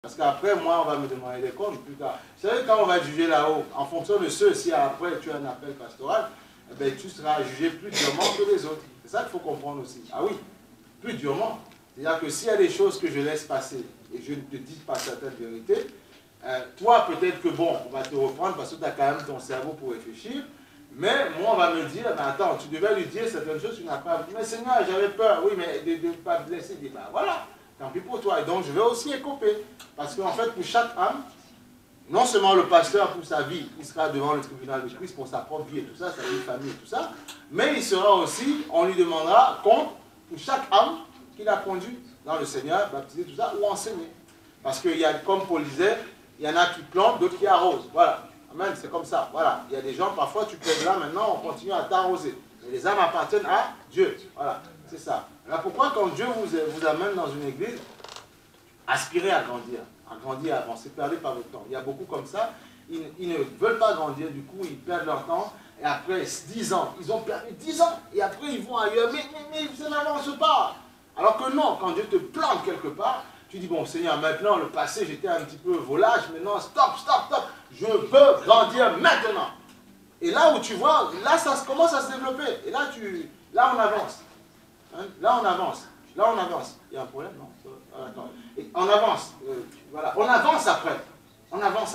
Parce qu'après, moi, on va me demander des comptes plus tard. Vous savez, quand on va juger là-haut, en fonction de ceux, si après tu as un appel pastoral, eh bien, tu seras jugé plus durement que les autres. C'est ça qu'il faut comprendre aussi. Ah oui, plus durement. C'est-à-dire que s'il y a des choses que je laisse passer et je ne te dis pas certaines vérités, toi, peut-être que bon, on va te reprendre parce que tu as quand même ton cerveau pour réfléchir. Mais moi, on va me dire, ben attends, tu devais lui dire certaines choses, tu n'as pas. Mais Seigneur, j'avais peur, oui, mais de ne pas blesser. Il dit, ben voilà, tant pis pour toi. Et donc, je vais aussi écoper. Parce qu'en fait, pour chaque âme, non seulement le pasteur pour sa vie, il sera devant le tribunal de Christ pour sa propre vie et tout ça, sa vie de famille et tout ça, mais il sera aussi, on lui demandera compte pour chaque âme qu'il a conduit dans le Seigneur, baptisé, tout ça, ou enseigné. Parce qu'il y a, comme Paul disait, il y en a qui plantent, d'autres qui arrosent. Voilà. Amen, c'est comme ça. Voilà. Il y a des gens, parfois, tu peux être là, maintenant, on continue à t'arroser. Mais les âmes appartiennent à Dieu. Voilà. C'est ça. Alors pourquoi, quand Dieu vous amène dans une église, aspirez à grandir, à avancer, perdez pas votre temps. Il y a beaucoup comme ça, ils ne veulent pas grandir, du coup, ils perdent leur temps, et après 10 ans, ils ont perdu 10 ans, et après ils vont ailleurs, mais ça n'avance pas. Alors que non, quand Dieu te plante quelque part, tu dis, bon Seigneur, maintenant, le passé, j'étais un petit peu volage, maintenant, stop, je veux grandir maintenant. Et là où tu vois, là, ça commence à se développer, et là, là on avance. Hein? Là, on avance. Il y a un problème, non? Attends. Et on avance. Voilà. On avance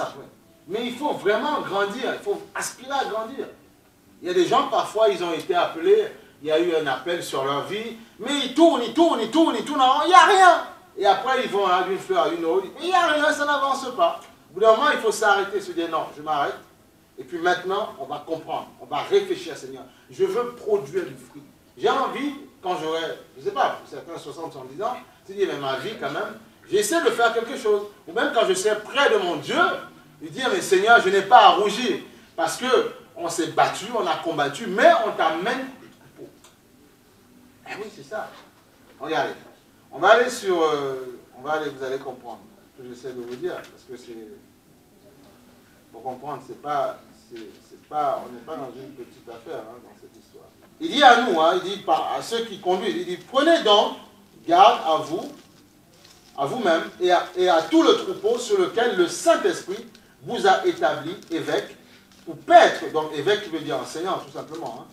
après. Mais il faut vraiment grandir. Il faut aspirer à grandir. Il y a des gens, parfois, ils ont été appelés. Il y a eu un appel sur leur vie. Mais ils tournent. Il n'y a rien. Et après, ils vont d'une fleur à une autre. Mais il n'y a rien, ça n'avance pas. Au bout d'un moment, il faut s'arrêter, se dire non, je m'arrête. Et puis maintenant, on va comprendre. On va réfléchir, Seigneur. Je veux produire du fruit. J'ai envie, quand j'aurai, je ne sais pas, pour certains 60, 70 ans, je dis, mais ma vie quand même, j'essaie de faire quelque chose. Ou même quand je serai près de mon Dieu, lui dire, mais Seigneur, je n'ai pas à rougir. Parce qu'on s'est battu, on a combattu, mais on t'amène. Eh oui, c'est ça. Regardez. On va aller sur. Vous allez comprendre ce que j'essaie de vous dire. Parce que c'est. Pour comprendre, on n'est pas dans une petite affaire dans cette histoire. Il dit à nous, il dit à ceux qui conduisent, il dit, prenez donc garde à vous-même et à tout le troupeau sur lequel le Saint-Esprit vous a établi évêque, ou paître, donc évêque qui veut dire enseignant tout simplement,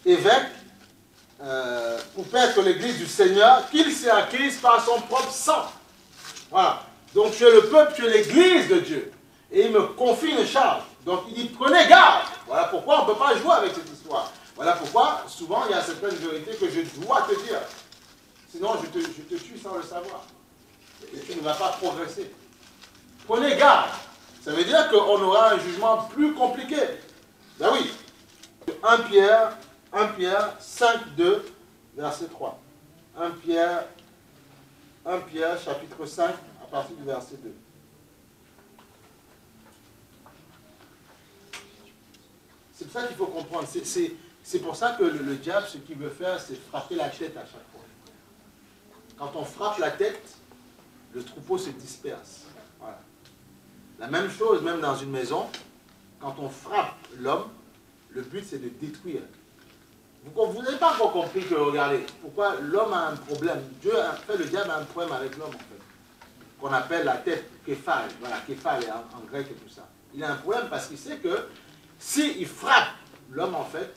évêque, pour paître l'église du Seigneur, qu'il s'est acquise par son propre sang. Voilà. Donc tu es le peuple, tu es l'église de Dieu. Et il me confie une charge. Donc il dit, prenez garde. Voilà pourquoi on ne peut pas jouer avec cette histoire. Voilà pourquoi, souvent, il y a certaines vérités que je dois te dire. Sinon, je te tue sans le savoir. Et tu ne vas pas progresser. Prenez garde. Ça veut dire qu'on aura un jugement plus compliqué. Ben oui. 1 Pierre 5, 2, verset 3. 1 Pierre, chapitre 5, à partir du verset 2. C'est pour ça qu'il faut comprendre. C'est pour ça que le diable, ce qu'il veut faire, c'est frapper la tête à chaque fois. Quand on frappe la tête, le troupeau se disperse. Voilà. La même chose, même dans une maison, quand on frappe l'homme, le but c'est de détruire. Vous n'avez pas encore compris que, regardez, pourquoi l'homme a un problème. Le diable a un problème avec l'homme, en fait. Qu'on appelle la tête, képhale. Voilà, képhale en grec et tout ça. Il a un problème parce qu'il sait que s'il frappe l'homme, en fait,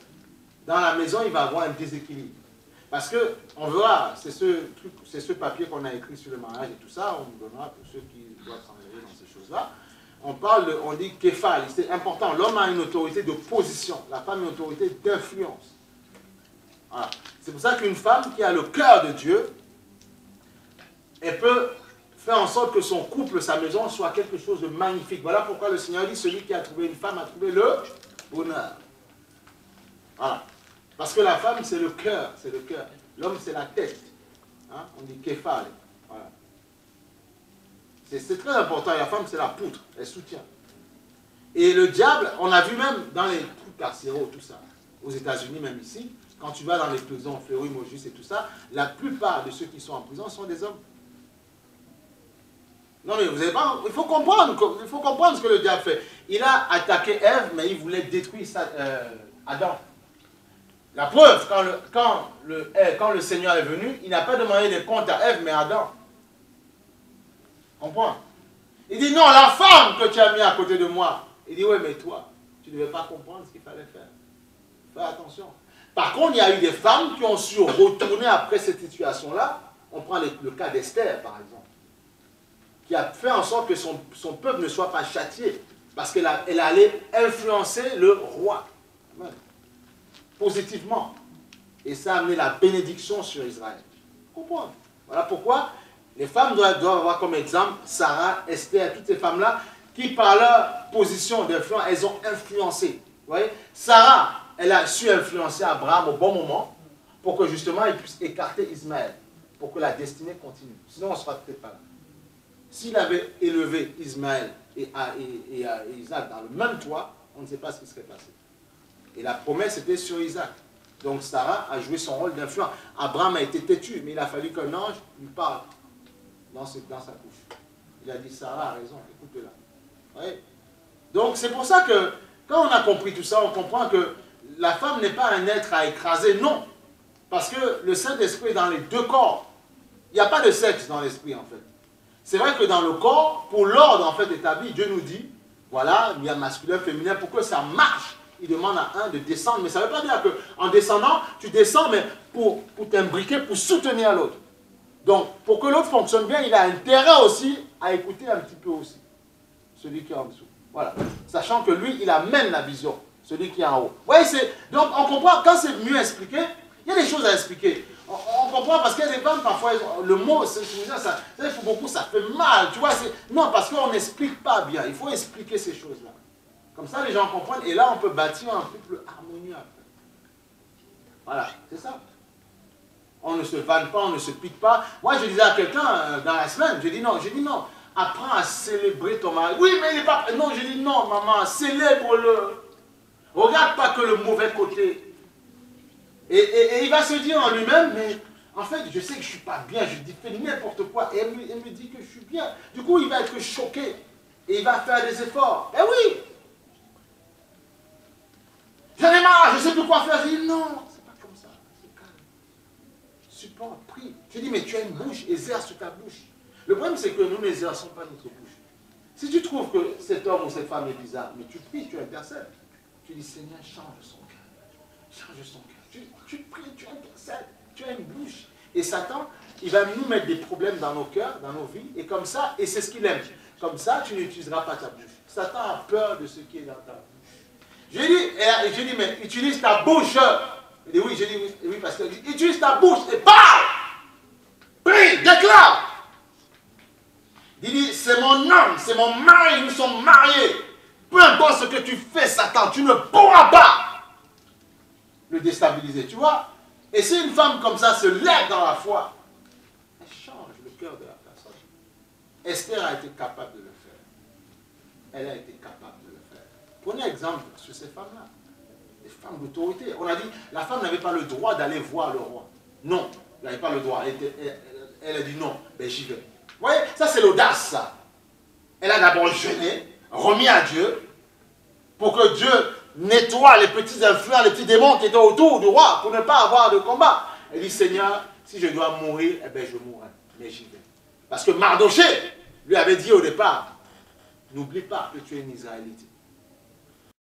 dans la maison, il va avoir un déséquilibre. Parce que, on verra, c'est ce papier qu'on a écrit sur le mariage et tout ça, on nous donnera pour ceux qui doivent s'engager dans ces choses-là. On dit képhale, c'est important. L'homme a une autorité de position, la femme a une autorité d'influence. Voilà. C'est pour ça qu'une femme qui a le cœur de Dieu, elle peut faire en sorte que son couple, sa maison, soit quelque chose de magnifique. Voilà pourquoi le Seigneur dit, celui qui a trouvé une femme a trouvé le bonheur. Voilà. Parce que la femme, c'est le cœur, L'homme, c'est la tête. On dit képhale. Voilà. C'est très important. La femme, c'est la poutre, elle soutient. Et le diable, on a vu même dans les trucs carcéraux, tout ça, aux États-Unis, même ici, quand tu vas dans les prisons, Fleury, Maujus et tout ça, la plupart de ceux qui sont en prison sont des hommes. Non mais vous n'avez pas... Il faut comprendre ce que le diable fait. Il a attaqué Ève, mais il voulait détruire Adam. La preuve, quand le Seigneur est venu, il n'a pas demandé des comptes à Ève, mais à Adam. Comprends? Il dit, non, la femme que tu as mis à côté de moi. Il dit, oui, mais toi, tu ne devais pas comprendre ce qu'il fallait faire. Fais attention. Par contre, il y a eu des femmes qui ont su retourner après cette situation-là. On prend le cas d'Esther, par exemple, qui a fait en sorte que son peuple ne soit pas châtié, parce qu'elle allait influencer le roi, positivement. Et ça a amené la bénédiction sur Israël. Vous comprenez? Voilà pourquoi les femmes doivent avoir comme exemple Sarah, Esther, toutes ces femmes-là, qui par leur position d'influence, elles ont influencé. Vous voyez? Sarah, elle a su influencer Abraham au bon moment, pour que justement il puisse écarter Ismaël, pour que la destinée continue. Sinon, on ne sera peut-être pas là. S'il avait élevé Ismaël et Isaac dans le même toit, on ne sait pas ce qui serait passé. Et la promesse était sur Isaac. Donc Sarah a joué son rôle d'influence. Abraham a été têtu, mais il a fallu qu'un ange lui parle dans sa couche. Il a dit, Sarah a raison, écoute-la. Ouais. Donc c'est pour ça que, quand on a compris tout ça, on comprend que la femme n'est pas un être à écraser, non. Parce que le Saint-Esprit est dans les deux corps. Il n'y a pas de sexe dans l'esprit, en fait. C'est vrai que dans le corps, pour l'ordre en fait établi, Dieu nous dit, voilà, il y a masculin, féminin, pour que ça marche, il demande à un de descendre. Mais ça ne veut pas dire qu'en descendant, tu descends, mais pour t'imbriquer, pour soutenir l'autre. Donc, pour que l'autre fonctionne bien, il a intérêt aussi à écouter un petit peu aussi celui qui est en dessous. Voilà. Sachant que lui, il amène la vision, celui qui est en haut. Vous voyez, donc on comprend, quand c'est mieux expliqué, il y a des choses à expliquer. On comprend parce qu'il y a des femmes, parfois, le mot, ça fait beaucoup, ça fait mal, tu vois. Non, parce qu'on n'explique pas bien. Il faut expliquer ces choses-là. Comme ça, les gens comprennent. Et là, on peut bâtir un couple harmonieux après. Voilà, c'est ça. On ne se vanne pas, on ne se pique pas. Moi, je disais à quelqu'un dans la semaine, j'ai dit non, apprends à célébrer ton mari. Oui, mais il n'est pas... Non, j'ai dit non, maman, célèbre-le. Regarde pas que le mauvais côté. Et il va se dire en lui-même, mais en fait, je sais que je ne suis pas bien, je fais n'importe quoi. Et elle me dit que je suis bien. Du coup, il va être choqué. Et il va faire des efforts. Eh oui! J'en ai marre, je ne sais plus quoi faire. Je dis non, c'est pas comme ça. C'est calme. Supporte, prie. Je dis, mais tu as une bouche, exerce ta bouche. Le problème, c'est que nous n'exerçons pas notre bouche. Si tu trouves que cet homme ou cette femme est bizarre, mais tu pries, tu intercèdes. Tu dis, Seigneur, change son cœur. Change son cœur. Tu pries, tu intercèdes, tu as une bouche. Et Satan, il va nous mettre des problèmes dans nos cœurs, dans nos vies, et comme ça, et c'est ce qu'il aime. Comme ça, tu n'utiliseras pas ta bouche. Satan a peur de ce qui est dans ta bouche. J'ai dit, mais utilise ta bouche. Il dit, oui, j'ai dit, oui, parce que utilise ta bouche et parle. Prie, déclare. Il dit, c'est mon homme, c'est mon mari, nous sommes mariés. Peu importe ce que tu fais, Satan, tu ne pourras pas le déstabiliser, tu vois. Et si une femme comme ça se lève dans la foi, elle change le cœur de la personne. Esther a été capable de le faire. Elle a été capable de le faire. Prenez exemple sur ces femmes-là. Des femmes d'autorité. On a dit, la femme n'avait pas le droit d'aller voir le roi. Non, elle n'avait pas le droit. Elle a dit non, mais j'y vais. Vous voyez, ça c'est l'audace, ça. Elle a d'abord jeûné, remis à Dieu, pour que Dieu nettoie les petits influents, les petits démons qui étaient autour du roi, pour ne pas avoir de combat. Elle dit, Seigneur, si je dois mourir, eh bien je mourrai, mais j'y vais. Parce que Mardoché lui avait dit au départ, n'oublie pas que tu es une Israélite.